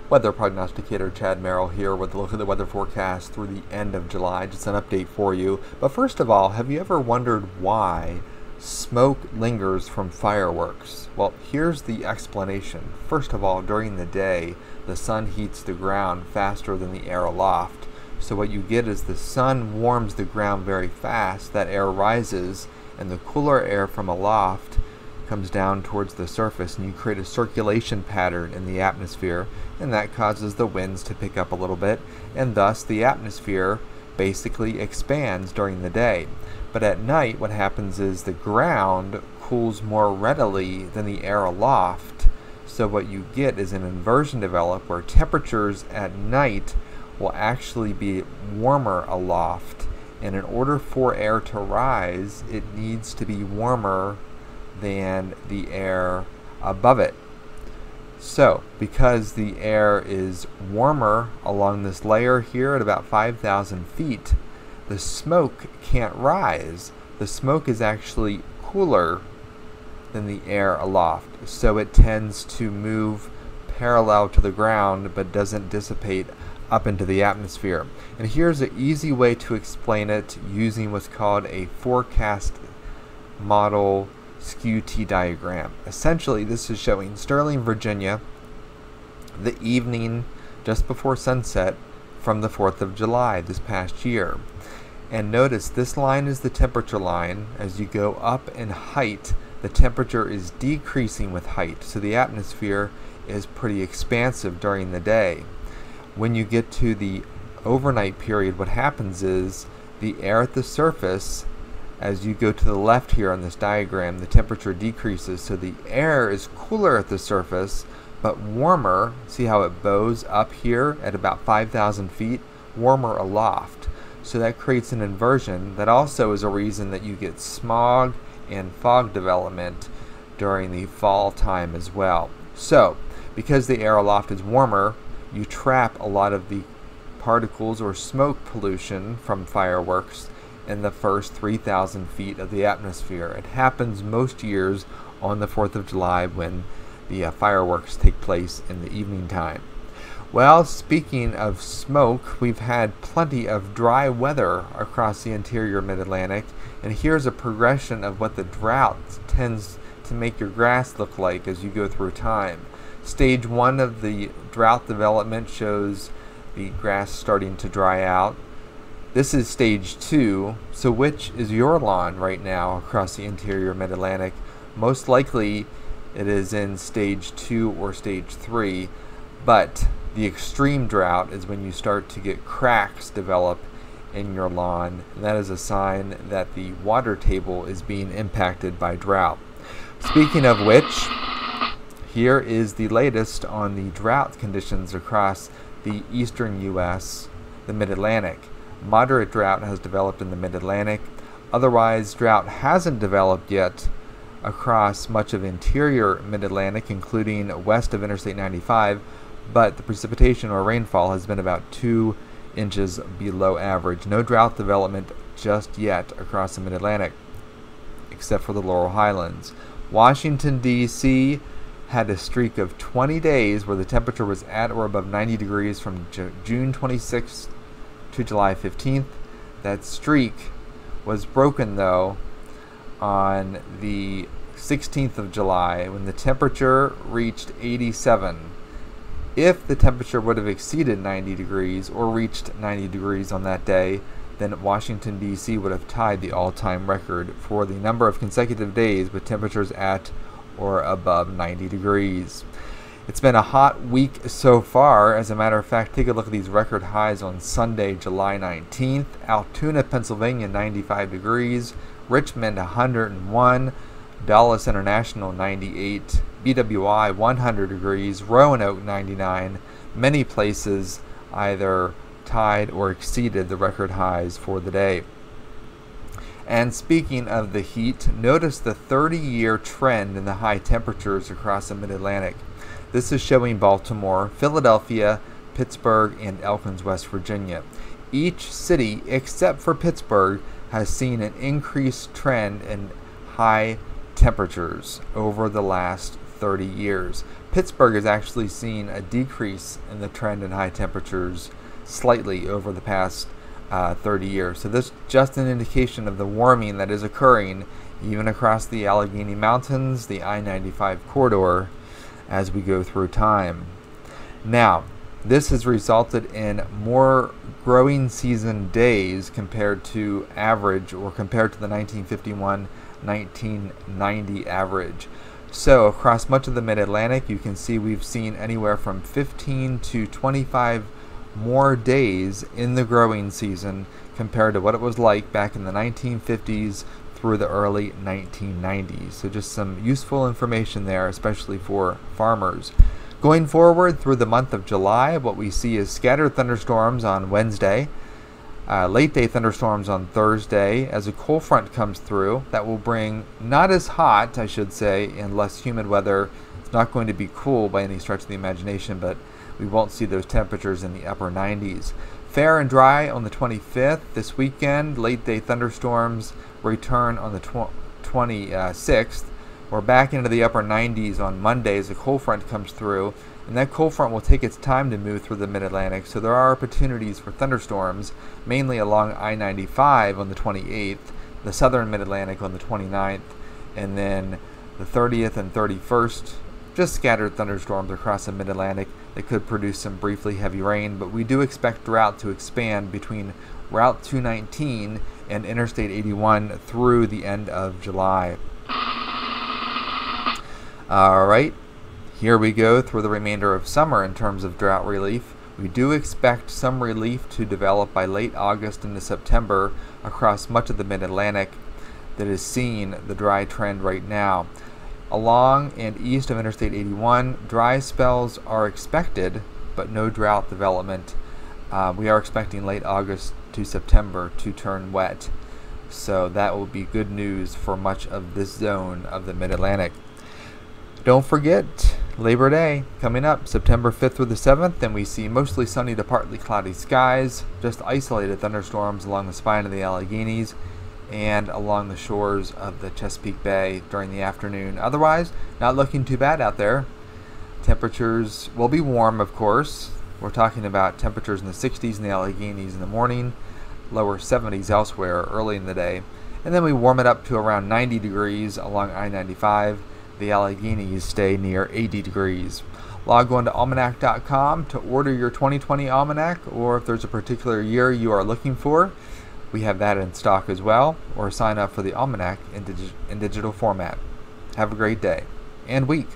Weather Prognosticator Chad Merrill here with a look at the weather forecast through the end of July. Just an update for you. But first of all, have you ever wondered why smoke lingers from fireworks? Well, here's the explanation. First of all, during the day, the sun heats the ground faster than the air aloft. So what you get is the sun warms the ground very fast, that air rises, and the cooler air from aloft comes down towards the surface, and you create a circulation pattern in the atmosphere, and that causes the winds to pick up a little bit, and thus the atmosphere basically expands during the day. But at night, what happens is the ground cools more readily than the air aloft, so what you get is an inversion develop where temperatures at night will actually be warmer aloft, and in order for air to rise, it needs to be warmer than the air above it. So, because the air is warmer along this layer here at about 5,000 feet, the smoke can't rise. The smoke is actually cooler than the air aloft, so it tends to move parallel to the ground but doesn't dissipate up into the atmosphere. And here's an easy way to explain it using what's called a forecast model skew T diagram. Essentially, this is showing Sterling, Virginia, the evening just before sunset from the 4th of July this past year. And notice this line is the temperature line. As you go up in height, the temperature is decreasing with height, so the atmosphere is pretty expansive during the day. When you get to the overnight period, what happens is the air at the surface, as you go to the left here on this diagram, the temperature decreases, so the air is cooler at the surface but warmer. See how it bows up here at about 5,000 feet, warmer aloft. So that creates an inversion. That also is a reason that you get smog and fog development during the fall time as well. So because the air aloft is warmer, you trap a lot of the particles or smoke pollution from fireworks in the first 3,000 feet of the atmosphere. It happens most years on the 4th of July when the fireworks take place in the evening time. Well, speaking of smoke, we've had plenty of dry weather across the interior Mid-Atlantic, and here's a progression of what the drought tends to make your grass look like as you go through time. Stage 1 of the drought development shows the grass starting to dry out. This is stage 2, so which is your lawn right now across the interior Mid-Atlantic? Most likely it is in stage 2 or stage 3, but the extreme drought is when you start to get cracks develop in your lawn, and that is a sign that the water table is being impacted by drought. Speaking of which, here is the latest on the drought conditions across the eastern U.S., the Mid-Atlantic. Moderate drought has developed in the Mid-Atlantic. Otherwise, drought hasn't developed yet across much of interior Mid-Atlantic, including west of Interstate 95, but the precipitation or rainfall has been about 2 inches below average. No drought development just yet across the Mid-Atlantic, except for the Laurel Highlands. Washington, D.C. had a streak of 20 days where the temperature was at or above 90 degrees from June 26th to July 15th. That streak was broken, though, on the 16th of July when the temperature reached 87. If the temperature would have exceeded 90 degrees or reached 90 degrees on that day, then Washington, D.C. would have tied the all-time record for the number of consecutive days with temperatures at or above 90 degrees. It's been a hot week so far. As a matter of fact, take a look at these record highs on Sunday, July 19th. Altoona, Pennsylvania, 95 degrees. Richmond, 101. Dallas International, 98. BWI, 100 degrees. Roanoke, 99. Many places either tied or exceeded the record highs for the day. And speaking of the heat, notice the 30-year trend in the high temperatures across the Mid-Atlantic. This is showing Baltimore, Philadelphia, Pittsburgh, and Elkins, West Virginia. Each city, except for Pittsburgh, has seen an increased trend in high temperatures over the last 30 years. Pittsburgh has actually seen a decrease in the trend in high temperatures slightly over the past 30 years. So this is just an indication of the warming that is occurring even across the Allegheny Mountains, the I-95 corridor, as we go through time. Now, this has resulted in more growing season days compared to average, or compared to the 1951-1990 average. So across much of the Mid-Atlantic, you can see we've seen anywhere from 15 to 25 more days in the growing season compared to what it was like back in the 1950s through the early 1990s. So just some useful information there, especially for farmers. Going forward through the month of July, what we see is scattered thunderstorms on Wednesday, late day thunderstorms on Thursday as a cold front comes through. That will bring not as hot, I should say, and less humid weather. It's not going to be cool by any stretch of the imagination, but we won't see those temperatures in the upper 90s. Fair and dry on the 25th. This weekend, late day thunderstorms return on the 26th. We're back into the upper 90s on Monday as a cold front comes through, and that cold front will take its time to move through the Mid-Atlantic, so there are opportunities for thunderstorms, mainly along I-95 on the 28th, the southern Mid-Atlantic on the 29th, and then the 30th and 31st, just scattered thunderstorms across the Mid-Atlantic that could produce some briefly heavy rain, but we do expect drought to expand between Route 219 and Interstate 81 through the end of July. Alright, here we go through the remainder of summer in terms of drought relief. We do expect some relief to develop by late August into September across much of the Mid-Atlantic that is seeing the dry trend right now. Along and east of Interstate 81, dry spells are expected, but no drought development. We are expecting late August to September to turn wet, so that will be good news for much of this zone of the Mid-Atlantic. Don't forget, Labor Day coming up September 5th through the 7th, and we see mostly sunny to partly cloudy skies, just isolated thunderstorms along the spine of the Alleghenies and along the shores of the Chesapeake Bay during the afternoon. Otherwise, not looking too bad out there. Temperatures will be warm, of course. We're talking about temperatures in the 60s in the Alleghenies in the morning, lower 70s elsewhere early in the day, and then we warm it up to around 90 degrees along I-95. The Alleghenies stay near 80 degrees. Log on to almanac.com to order your 2020 almanac, or if there's a particular year you are looking for, we have that in stock as well, or sign up for the almanac in digital format. Have a great day and week.